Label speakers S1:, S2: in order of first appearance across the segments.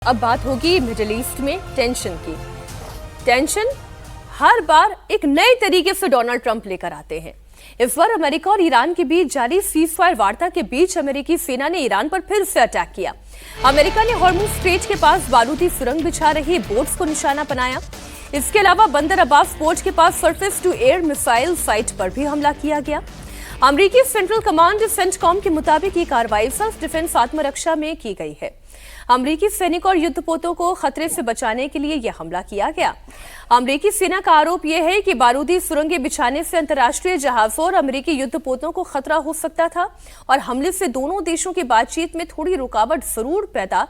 S1: अब बात होगी मिडिल ईस्ट में टेंशन की। टेंशन हर बार एक नए तरीके से डोनाल्ड ट्रंप लेकर आते हैं। इस बार अमेरिका और ईरान के बीच जारी सीजफायर वार्ता के बीच अमेरिकी सेना ने ईरान पर फिर से अटैक किया। अमेरिका ने हॉर्मुज स्ट्रेट के पास बारूदी सुरंग बिछा रही बोट्स को निशाना बनाया। इसके अलावा बंदर अब्बास पोर्ट के पास surface to air missile site पर भी हमला किया गया। अमेरिकी सेंट्रल कमांड सेंटकॉम के मुताबिक ये कार्रवाई सेल्फ डिफेंस आत्मरक्षा में की गई है। अमेरिकी सैनिक और युद्धपोतों को खतरे से बचाने के लिए यह हमला किया गया। अमेरिकी सेना का आरोप यह है कि बारूदी सुरंगें बिछाने से अंतर्राष्ट्रीय जहाजों और अमेरिकी युद्धपोतों को खतरा हो सकता था और हमले से दोनों देशों की बातचीत में थोड़ी रुकावट जरूर पैदा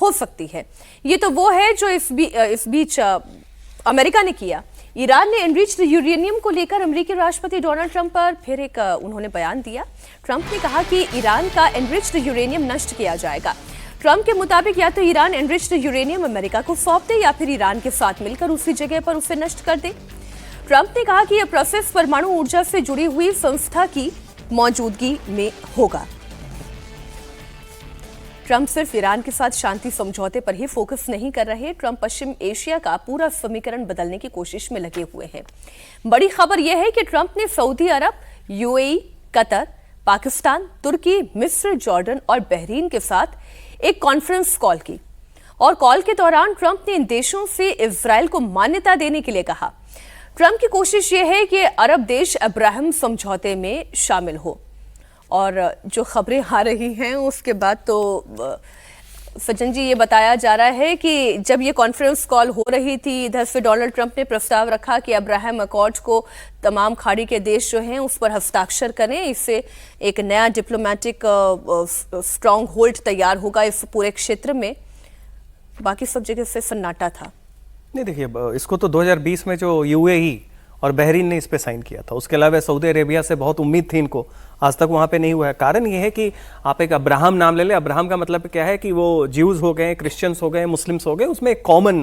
S1: हो सकती है। ये तो वो है जो इस बीच अमेरिका ने किया। ईरान ने एनरिच्ड यूरेनियम को लेकर अमेरिकी राष्ट्रपति डोनाल्ड ट्रंप पर फिर एक उन्होंने बयान दिया। ट्रंप ने कहा कि ईरान का एनरिच्ड यूरेनियम नष्ट किया जाएगा। ट्रंप के मुताबिक या तो ईरान एनरिच्ड यूरेनियम अमेरिका को सौंप दे या फिर ईरान के साथ मिलकर उसी जगह पर उसे नष्ट कर दे। ट्रंप ने कहा कि यह प्रोसेस परमाणु ऊर्जा से जुड़ी हुई संस्था की मौजूदगी में होगा। ट्रंप सिर्फ ईरान के साथ शांति समझौते पर ही फोकस नहीं कर रहे। ट्रंप पश्चिम एशिया का पूरा समीकरण बदलने की कोशिश में लगे हुए हैं। बड़ी खबर यह है कि ट्रंप ने सऊदी अरब, यूएई, कतर, पाकिस्तान, तुर्की, मिस्र, जॉर्डन और बहरीन के साथ एक कॉन्फ्रेंस कॉल की और कॉल के दौरान ट्रंप ने इन देशों से इजरायल को मान्यता देने के लिए कहा। ट्रंप की कोशिश यह है कि अरब देश अब्राहम समझौते में शामिल हो। और जो खबरें आ रही हैं उसके बाद तो सज्जन जी ये बताया जा रहा है कि जब ये कॉन्फ्रेंस कॉल हो रही थी, इधर से डोनाल्ड ट्रंप ने प्रस्ताव रखा कि अब्राहम अकॉर्ड को तमाम खाड़ी के देश जो हैं उस पर हस्ताक्षर करें। इससे एक नया डिप्लोमेटिक स्ट्रांग होल्ड तैयार होगा इस पूरे क्षेत्र में। बाकी सब जगह से सन्नाटा था।
S2: नहीं, देखिए, इसको तो 2020 में जो यूएई और बहरीन ने इस पे साइन किया था। उसके अलावा सऊदी अरेबिया से बहुत उम्मीद थी इनको, आज तक वहाँ पे नहीं हुआ है। कारण ये है कि आप एक अब्राहम नाम ले लें। अब्राहम का मतलब क्या है कि वो ज्यूज हो गए, क्रिश्चियंस हो गए, मुस्लिम्स हो गए, उसमें एक कॉमन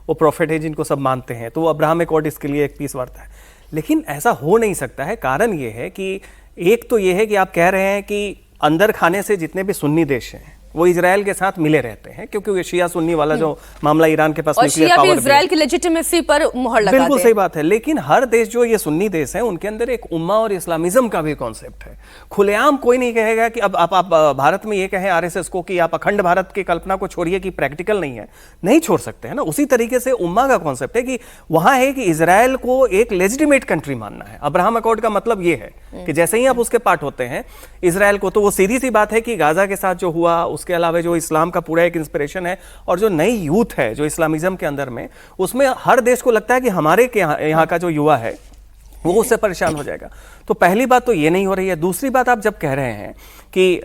S2: वो प्रॉफिट है जिनको सब मानते हैं। तो वो अब्राहम अकॉर्ड इसके लिए एक पीस वार्ता है। लेकिन ऐसा हो नहीं सकता है। कारण ये है कि एक तो ये है कि आप कह रहे हैं कि अंदर खाने से जितने भी सुन्नी देश हैं वो इजराइल के साथ मिले रहते हैं, क्योंकि ये शिया सुन्नी वाला जो मामला ईरान के पास न्यूक्लियर पावर
S1: इजराइल की लेजिटिमेसी पर मुहर लगाते हैं।
S2: बिल्कुल सही बात है। लेकिन हर देश जो ये सुन्नी देश है उनके अंदर एक उम्मा और इस्लामिज्म का भी कॉन्सेप्ट है। खुलेआम कोई नहीं कहेगा कि अब आप भारत में ये कहें आरएसएस को कि आप अखंड भारत की कल्पना को छोड़िए कि प्रैक्टिकल नहीं है, नहीं छोड़ सकते हैं ना। उसी तरीके से उम्मा का कॉन्सेप्ट है कि वहां है कि इजराइल को एक लेजिटिमेट कंट्री मानना है। अब्राहम अकॉर्ड का मतलब ये है कि जैसे ही आप उसके पार्ट होते हैं इजराइल को, तो वो सीधी सी बात है कि गाजा के साथ जो हुआ, उसके अलावा जो इस्लाम का पूरा एक इंस्पिरेशन है और जो नई यूथ है जो इस्लामिज्म के अंदर में, उसमें हर देश को लगता है कि हमारे यहाँ का जो युवा है वो उससे परेशान हो जाएगा। तो पहली बात तो ये नहीं हो रही है। दूसरी बात, आप जब कह रहे हैं कि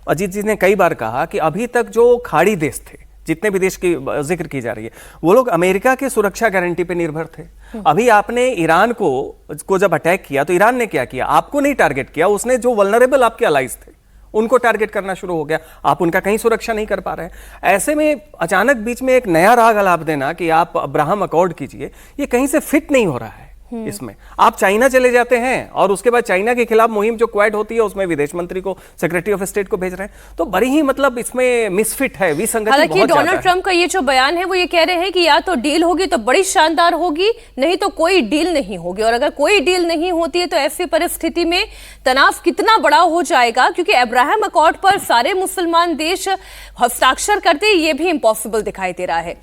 S2: अजीत जी ने कई बार कहा कि अभी तक जो खाड़ी देश थे, जितने भी देश की जिक्र की जा रही है, वो लोग अमेरिका की सुरक्षा गारंटी पे निर्भर थे। अभी आपने ईरान को जब अटैक किया तो ईरान ने क्या किया? आपको नहीं टारगेट किया, उसने जो वल्नरेबल आपके अलाइज थे उनको टारगेट करना शुरू हो गया। आप उनका कहीं सुरक्षा नहीं कर पा रहे हैं। ऐसे में अचानक बीच में एक नया राग अलाप देना कि आप अब्राहम अकॉर्ड कीजिए, ये कहीं से फिट नहीं हो रहा है। इसमें आप चाइना चले जाते हैं और उसके बाद चाइना के खिलाफ मुहिम जो क्वाड होती है उसमें विदेश मंत्री को, सेक्रेटरी ऑफ स्टेट को भेज रहे हैं। तो बड़ी ही मतलब इसमें मिसफिट है, विसंगति बहुत ज्यादा है।
S1: डोनाल्ड ट्रंप का ये जो बयान है वो ये कह रहे हैं कि या तो डील होगी तो बड़ी शानदार होगी, नहीं तो कोई डील नहीं होगी। और अगर कोई डील नहीं होती है तो ऐसी परिस्थिति में तनाव कितना बड़ा हो जाएगा, क्योंकि अब्राहम अकॉर्ड पर सारे मुसलमान देश हस्ताक्षर करते, ये भी इम्पॉसिबल दिखाई दे रहा है।